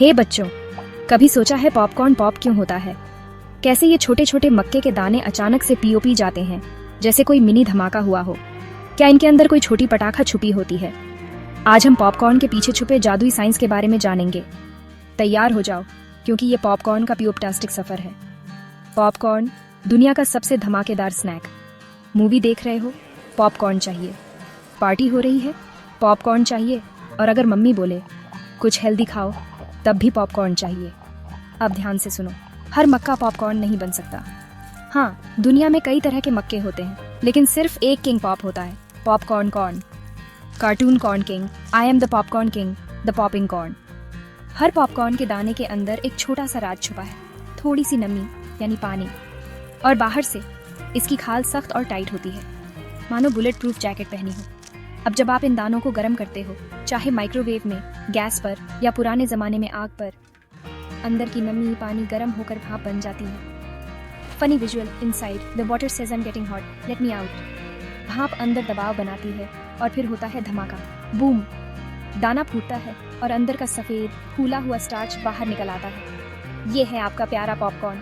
हे बच्चों, कभी सोचा है पॉपकॉर्न पॉप क्यों होता है? कैसे ये छोटे छोटे मक्के के दाने अचानक से पीओपी जाते हैं, जैसे कोई मिनी धमाका हुआ हो? क्या इनके अंदर कोई छोटी पटाखा छुपी होती है? आज हम पॉपकॉर्न के पीछे छुपे जादुई साइंस के बारे में जानेंगे। तैयार हो जाओ, क्योंकि ये पॉपकॉर्न का प्यूपटास्टिक सफर है। पॉपकॉर्न दुनिया का सबसे धमाकेदार स्नैक। मूवी देख रहे हो, पॉपकॉर्न चाहिए। पार्टी हो रही है, पॉपकॉर्न चाहिए। और अगर मम्मी बोले कुछ हेल्दी खाओ, तब भी पॉपकॉर्न चाहिए। अब ध्यान से सुनो, हर मक्का पॉपकॉर्न नहीं बन सकता। हाँ, दुनिया में कई तरह के मक्के होते हैं, लेकिन सिर्फ एक किंग पॉप होता है, popcorn corn. Cartoon corn king, I am the popcorn king, the popping corn. Her popcorn के दाने के अंदर एक छोटा सा राज छुपा है, थोड़ी सी नमी यानी पानी, और बाहर से इसकी खाल सख्त और टाइट होती है, मानो बुलेट प्रूफ जैकेट पहनी हो। अब जब आप इन दानों को गर्म करते हो, चाहे माइक्रोवेव में, गैस पर या पुराने जमाने में आग पर, अंदर की नमी पानी गर्म होकर भाप बन जाती है। Funny visual inside, the water says I am getting hot, let me out. भाप अंदर दबाव बनाती है और फिर होता है धमाका, बूम। दाना फूटता है और अंदर का सफेद फूला हुआ स्टार्च बाहर निकल आता है। ये है आपका प्यारा पॉपकॉर्न।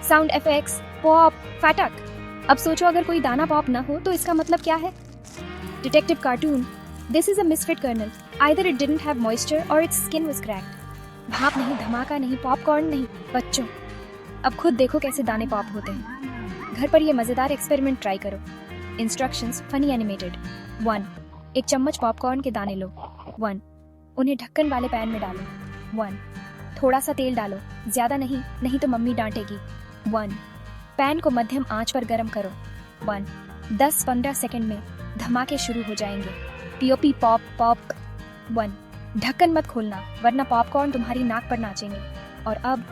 साउंड इफेक्ट्स, पॉप, फटक। अब सोचो, अगर कोई दाना पॉप ना हो तो इसका मतलब क्या है? Detective cartoon. This is a misfit kernel. Either it didn't have moisture or its skin was cracked. भाप नहीं, धमाका नहीं, पॉपकॉर्न नहीं। बच्चों, अब खुद देखो कैसे दाने पॉप होते हैं। घर पर ये मजेदार एक्सपेरिमेंट ट्राई करो। Instructions funny animated. 1. एक चम्मच पॉपकॉर्न के दाने लो। 1. उन्हें ढक्कन वाले पैन में डालो। 1. थोड़ा सा तेल डालो, ज्यादा नहीं तो मम्मी डांटेगी। 1. पैन को मध्यम आंच पर गर्म करो। 1. 10-15 सेकंड में धमाके शुरू हो जाएंगे। POP pop pop. 1. ढक्कन मत खोलना, वरना पॉपकॉर्न तुम्हारी नाक पर नाचेंगे। और अब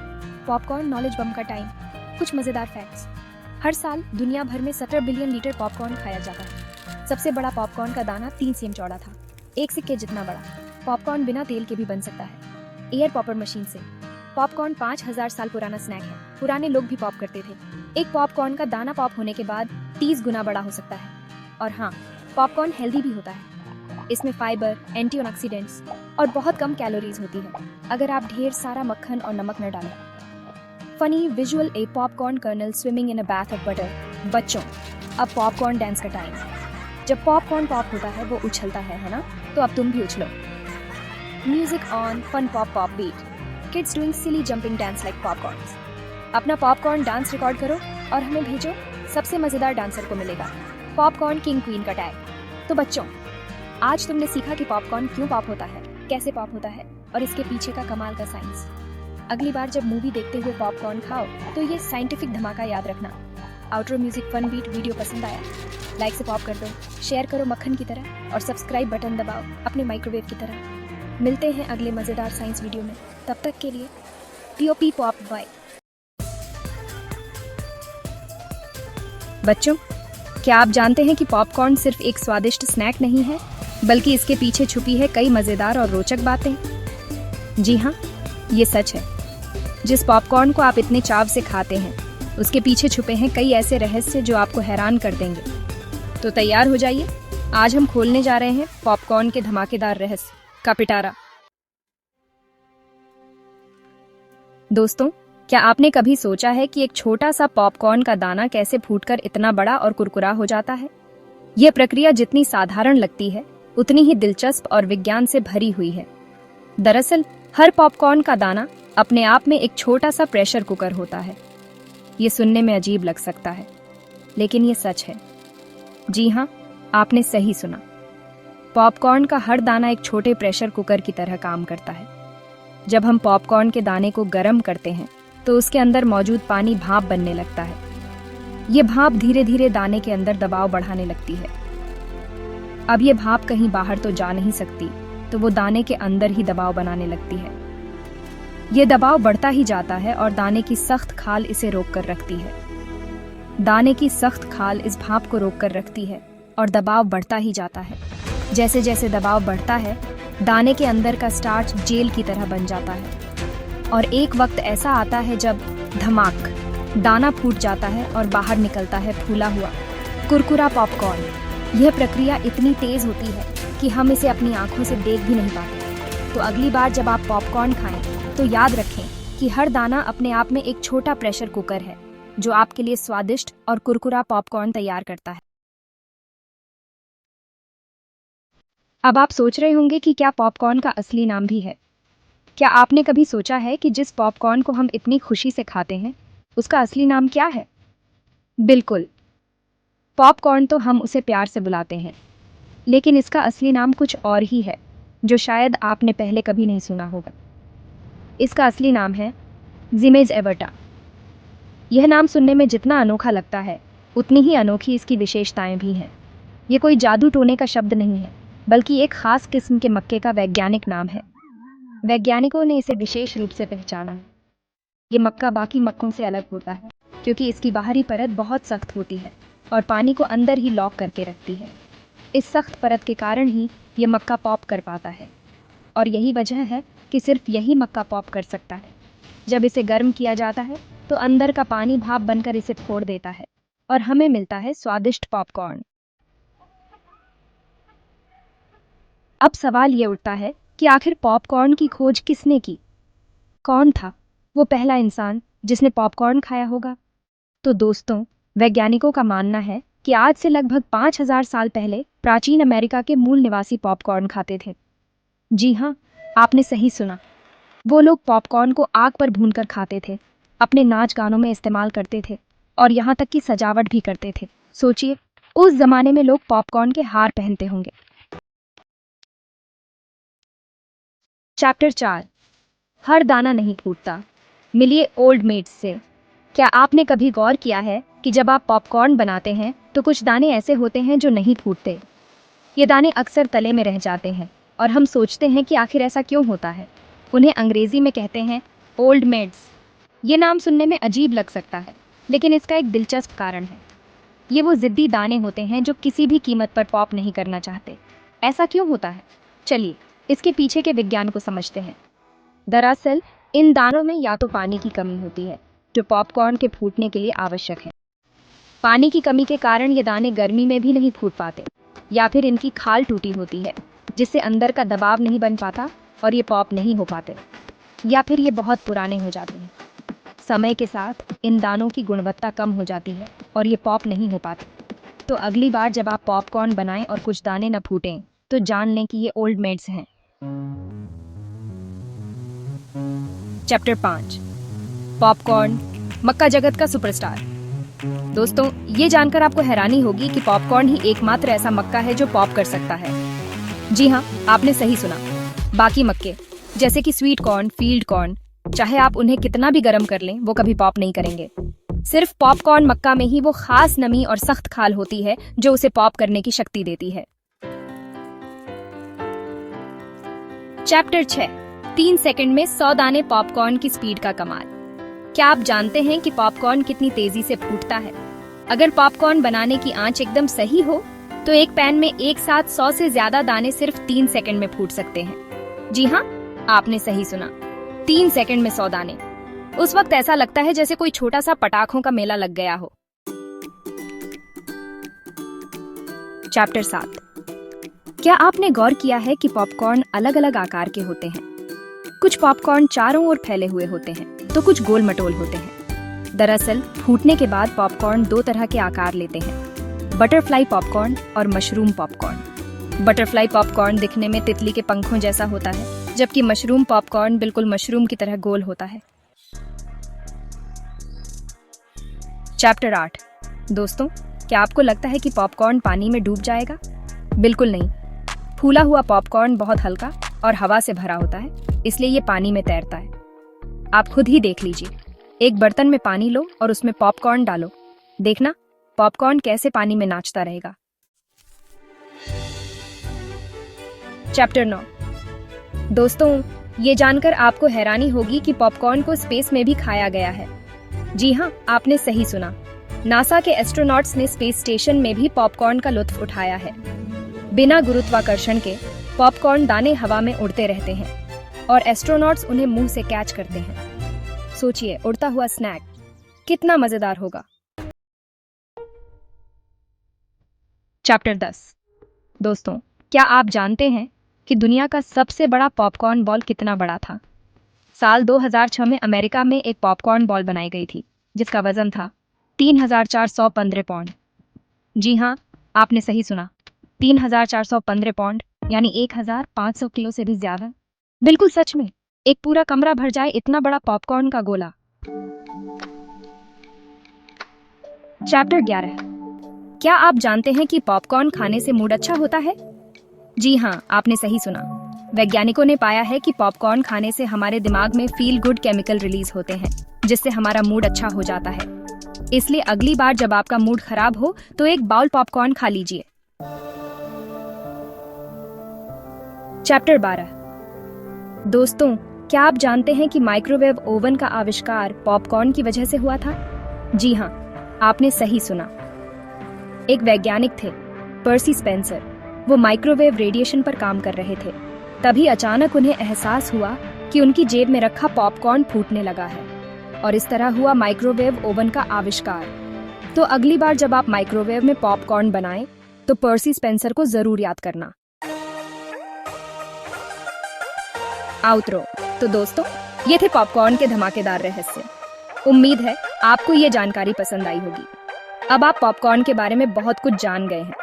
पॉपकॉर्न नॉलेज बम का टाइम। कुछ मजेदार फैक्ट्स। हर साल दुनिया भर में 17 बिलियन लीटर पॉपकॉर्न खाया जाता है। सबसे बड़ा पॉपकॉर्न का दाना 3 सेंटीमीटर चौड़ा था, एक सिक्के जितना बड़ा। पॉपकॉर्न बिना तेल के भी बन सकता है, एयर पॉपर मशीन से। पॉपकॉर्न 5000 साल पुराना स्नैक है। पुराने लोग भी पॉप करते थे। एक पॉपकॉर्न का दाना पॉप होने के बाद 30 गुना बड़ा हो सकता है। और हाँ, पॉपकॉर्न हेल्दी भी होता है। इसमें फाइबर, एंटीऑक्सीडेंट्स और बहुत कम कैलोरीज होती है, अगर आप ढेर सारा मक्खन और नमक न डालें। Funny visual, a popcorn kernel swimming in a bath of butter. बच्चों, अब पॉपकॉर्न डांस का टाइम। जब पॉपकॉर्न पॉप होता है, वो उछलता है ना? तो अब तुम भी उछलो। Music on, fun pop pop beat. Kids doing silly jumping dance like popcorns. अपना पॉपकॉर्न डांस रिकॉर्ड करो और हमें भेजो। सबसे मजेदार डांसर को मिलेगा पॉपकॉर्न किंग क्वीन का टैग। तो बच्चों, आज तुमने सीखा कि पॉपकॉर्न क्यों पॉप होता है, कैसे पॉप होता है और इसके पीछे का कमाल का साइंस। अगली बार जब मूवी देखते हुए पॉपकॉर्न खाओ तो ये साइंटिफिक धमाका याद रखना। Outro music fun beat video पसंद आया? लाइक से पॉप कर दो, शेयर करो मक्खन की तरह और सब्सक्राइब बटन दबाओ अपने माइक्रोवेव की तरह। मिलते हैं अगले मजेदार साइंस वीडियो में। तब तक के लिए पीओपी पॉप बाय। बच्चों, क्या आप जानते हैं कि पॉपकॉर्न सिर्फ एक स्वादिष्ट स्नैक नहीं है, बल्कि इसके पीछे छुपी है कई मजेदार और रोचक बातें? जी हाँ, ये सच है। जिस पॉपकॉर्न को आप इतने चाव से खाते हैं, उसके पीछे छुपे हैं कई ऐसे रहस्य जो आपको हैरान कर देंगे। तो तैयार हो जाइए, आज हम खोलने जा रहे हैं पॉपकॉर्न के धमाकेदार रहस्य का पिटारा। दोस्तों, क्या आपने कभी सोचा है कि एक छोटा सा पॉपकॉर्न का दाना कैसे फूटकर इतना बड़ा और कुरकुरा हो जाता है? यह प्रक्रिया जितनी साधारण लगती है, उतनी ही दिलचस्प और विज्ञान से भरी हुई है। दरअसल, हर पॉपकॉर्न का दाना अपने आप में एक छोटा सा प्रेशर कुकर होता है। ये सुनने में अजीब लग सकता है, लेकिन ये सच है। जी हाँ, आपने सही सुना। पॉपकॉर्न का हर दाना एक छोटे प्रेशर कुकर की तरह काम करता है। जब हम पॉपकॉर्न के दाने को गर्म करते हैं, तो उसके अंदर मौजूद पानी भाप बनने लगता है। ये भाप धीरे धीरे दाने के अंदर दबाव बढ़ाने लगती है। अब ये भाप कहीं बाहर तो जा नहीं सकती, तो वो दाने के अंदर ही दबाव बनाने लगती है। ये दबाव बढ़ता ही जाता है और दाने की सख्त खाल इसे रोक कर रखती है। दाने की सख्त खाल इस भाप को रोक कर रखती है और दबाव बढ़ता ही जाता है। जैसे जैसे दबाव बढ़ता है, दाने के अंदर का स्टार्च जेल की तरह बन जाता है। और एक वक्त ऐसा आता है जब धमाक, दाना फूट जाता है और बाहर निकलता है फूला हुआ कुरकुरा पॉपकॉर्न। यह प्रक्रिया इतनी तेज होती है कि हम इसे अपनी आंखों से देख भी नहीं पाते। तो अगली बार जब आप पॉपकॉर्न खाएं तो याद रखें कि हर दाना अपने आप में एक छोटा प्रेशर कुकर है जो आपके लिए स्वादिष्ट और कुरकुरा पॉपकॉर्न तैयार करता है। अब आप सोच रहे होंगे कि क्या पॉपकॉर्न का असली नाम भी है? क्या आपने कभी सोचा है कि जिस पॉपकॉर्न को हम इतनी खुशी से खाते हैं उसका असली नाम क्या है? बिल्कुल, पॉपकॉर्न तो हम उसे प्यार से बुलाते हैं, लेकिन इसका असली नाम कुछ और ही है जो शायद आपने पहले कभी नहीं सुना होगा। इसका असली नाम है जिमेज एवर्टा। यह नाम सुनने में जितना अनोखा लगता है उतनी ही अनोखी इसकी विशेषताएं भी हैं। ये कोई जादू टोने का शब्द नहीं है, बल्कि एक खास किस्म के मक्के का वैज्ञानिक नाम है। वैज्ञानिकों ने इसे विशेष रूप से पहचाना। ये मक्का बाकी मक्कों से अलग होता है क्योंकि इसकी बाहरी परत बहुत सख्त होती है और पानी को अंदर ही लॉक करके रखती है। इस सख्त परत के कारण ही ये मक्का पॉप कर पाता है और यही वजह है कि सिर्फ यही मक्का पॉप कर सकता है। जब इसे गर्म किया जाता है तो अंदर का पानी भाप बनकर इसे फोड़ देता है और हमें मिलता है स्वादिष्ट पॉपकॉर्न। अब सवाल ये उठता है कि आखिर पॉपकॉर्न की खोज किसने की? कौन था वो पहला इंसान जिसने पॉपकॉर्न खाया होगा? तो दोस्तों, वैज्ञानिकों का मानना है कि आज से लगभग 5000 साल पहले प्राचीन अमेरिका के मूल निवासी पॉपकॉर्न खाते थे। जी हाँ, आपने सही सुना। वो लोग पॉपकॉर्न को आग पर भूनकर खाते थे, अपने नाच गानों में इस्तेमाल करते थे और यहाँ तक कि सजावट भी करते थे। सोचिए, उस जमाने में लोग पॉपकॉर्न के हार पहनते होंगे। चैप्टर 4, हर दाना नहीं फूटता। मिलिए ओल्ड मेट्स से। क्या आपने कभी गौर किया है कि जब आप पॉपकॉर्न बनाते हैं तो कुछ दाने ऐसे होते हैं जो नहीं फूटते? ये दाने अक्सर तले में रह जाते हैं और हम सोचते हैं कि आखिर ऐसा क्यों होता है। उन्हें अंग्रेजी में कहते हैं ओल्ड मेड्स। ये नाम सुनने में अजीब लग सकता है, लेकिन इसका एक दिलचस्प कारण है। ये वो जिद्दी दाने होते हैं जो किसी भी कीमत पर पॉप नहीं करना चाहते। ऐसा क्यों होता है? चलिए, इसके पीछे के विज्ञान को समझते हैं। दरअसल इन दानों में या तो पानी की कमी होती है जो पॉपकॉर्न के फूटने के लिए आवश्यक है। पानी की कमी के कारण ये दाने गर्मी में भी नहीं फूट पाते, या फिर इनकी खाल टूटी होती है जिससे अंदर का दबाव नहीं बन पाता और ये पॉप नहीं हो पाते, या फिर ये बहुत पुराने हो जाते हैं। समय के साथ इन दानों की गुणवत्ता कम हो जाती है और ये पॉप नहीं हो पाते। तो अगली बार जब आप पॉपकॉर्न बनाएं और कुछ दाने न फूटें तो जान लें कि ये ओल्ड मेड्स हैं। चैप्टर 5, पॉपकॉर्न, मक्का जगत का सुपरस्टार। दोस्तों, ये जानकर आपको हैरानी होगी कि पॉपकॉर्न ही एकमात्र ऐसा मक्का है जो पॉप कर सकता है। जी हाँ, आपने सही सुना। बाकी मक्के जैसे कि स्वीट कॉर्न, फील्ड कॉर्न, चाहे आप उन्हें कितना भी गर्म कर लें वो कभी पॉप नहीं करेंगे। सिर्फ पॉपकॉर्न मक्का में ही वो खास नमी और सख्त खाल होती है जो उसे पॉप करने की शक्ति देती है। चैप्टर 6, 3 सेकंड में 100 दाने पॉपकॉर्न की स्पीड का कमाल। क्या आप जानते हैं कि पॉपकॉर्न कितनी तेजी से फूटता है? अगर पॉपकॉर्न बनाने की आंच एकदम सही हो तो एक पैन में एक साथ 100 से ज्यादा दाने सिर्फ 3 सेकंड में फूट सकते हैं। जी हाँ, आपने सही सुना, 3 सेकंड में 100 दाने। उस वक्त ऐसा लगता है जैसे कोई छोटा सा पटाखों का मेला लग गया हो। चैप्टर 7, क्या आपने गौर किया है कि पॉपकॉर्न अलग अलग आकार के होते हैं? कुछ पॉपकॉर्न चारों ओर फैले हुए होते हैं तो कुछ गोल मटोल होते हैं। दरअसल फूटने के बाद पॉपकॉर्न 2 तरह के आकार लेते हैं, बटरफ्लाई पॉपकॉर्न और मशरूम पॉपकॉर्न। बटरफ्लाई पॉपकॉर्न दिखने में तितली के पंखों जैसा होता है, जबकि मशरूम पॉपकॉर्न बिल्कुल मशरूम की तरह गोल होता है। चैप्टर 8, दोस्तों, क्या आपको लगता है कि पॉपकॉर्न पानी में डूब जाएगा? बिल्कुल नहीं। फूला हुआ पॉपकॉर्न बहुत हल्का और हवा से भरा होता है, इसलिए ये पानी में तैरता है। आप खुद ही देख लीजिए। एक बर्तन में पानी लो और उसमें पॉपकॉर्न डालो। देखना पॉपकॉर्न कैसे पानी में नाचता रहेगा। चैप्टर 9, दोस्तों, ये जानकर आपको हैरानी होगी कि पॉपकॉर्न को स्पेस में भी खाया गया है। जी हाँ, आपने सही सुना। नासा के एस्ट्रोनॉट्स ने स्पेस स्टेशन में भी पॉपकॉर्न का लुत्फ उठाया है। बिना गुरुत्वाकर्षण के पॉपकॉर्न दाने हवा में उड़ते रहते हैं और एस्ट्रोनॉट्स उन्हें मुंह से कैच करते हैं। सोचिए, उड़ता हुआ स्नैक कितना मजेदार होगा। चैप्टर 10, दोस्तों, क्या आप जानते हैं कि दुनिया का सबसे बड़ा पॉपकॉर्न बॉल कितना बड़ा था। साल 2006 में अमेरिका में एक पॉपकॉर्न बॉल बनाई गई थी जिसका वजन था 3,415 पाउंड। जी हाँ, आपने सही सुना, 3,415 पाउंड, यानी 1,500 किलो से भी ज्यादा। बिल्कुल सच में, एक पूरा कमरा भर जाए इतना बड़ा पॉपकॉर्न का गोला। चैप्टर 11। क्या आप जानते हैं कि पॉपकॉर्न खाने से मूड अच्छा होता है? जी हाँ, आपने सही सुना। वैज्ञानिकों ने पाया है कि पॉपकॉर्न खाने से हमारे दिमाग में फील गुड केमिकल रिलीज होते हैं, जिससे हमारा मूड अच्छा हो जाता है। इसलिए अगली बार जब आपका मूड खराब हो तो एक बाउल पॉपकॉर्न खा लीजिए। चैप्टर 12। दोस्तों, क्या आप जानते हैं कि माइक्रोवेव ओवन का आविष्कार पॉपकॉर्न की वजह से हुआ था? जी हाँ, आपने सही सुना। एक वैज्ञानिक थे, पर्सी स्पेंसर। वो माइक्रोवेव रेडिएशन पर काम कर रहे थे। तभी अचानक उन्हें एहसास हुआ कि उनकी जेब में रखा पॉपकॉर्न फूटने लगा है, और इस तरह हुआ माइक्रोवेव ओवन का आविष्कार। तो अगली बार जब आप माइक्रोवेव में पॉपकॉर्न बनाएं, तो पर्सी स्पेंसर को जरूर याद करना। आउटरो। तो दोस्तों, ये थे पॉपकॉर्न के धमाकेदार रहस्य। उम्मीद है आपको ये जानकारी पसंद आई होगी। अब आप पॉपकॉर्न के बारे में बहुत कुछ जान गए हैं।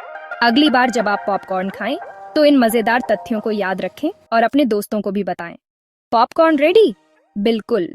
अगली बार जब आप पॉपकॉर्न खाएं तो इन मजेदार तथ्यों को याद रखें और अपने दोस्तों को भी बताएं। Popcorn ready? बिल्कुल।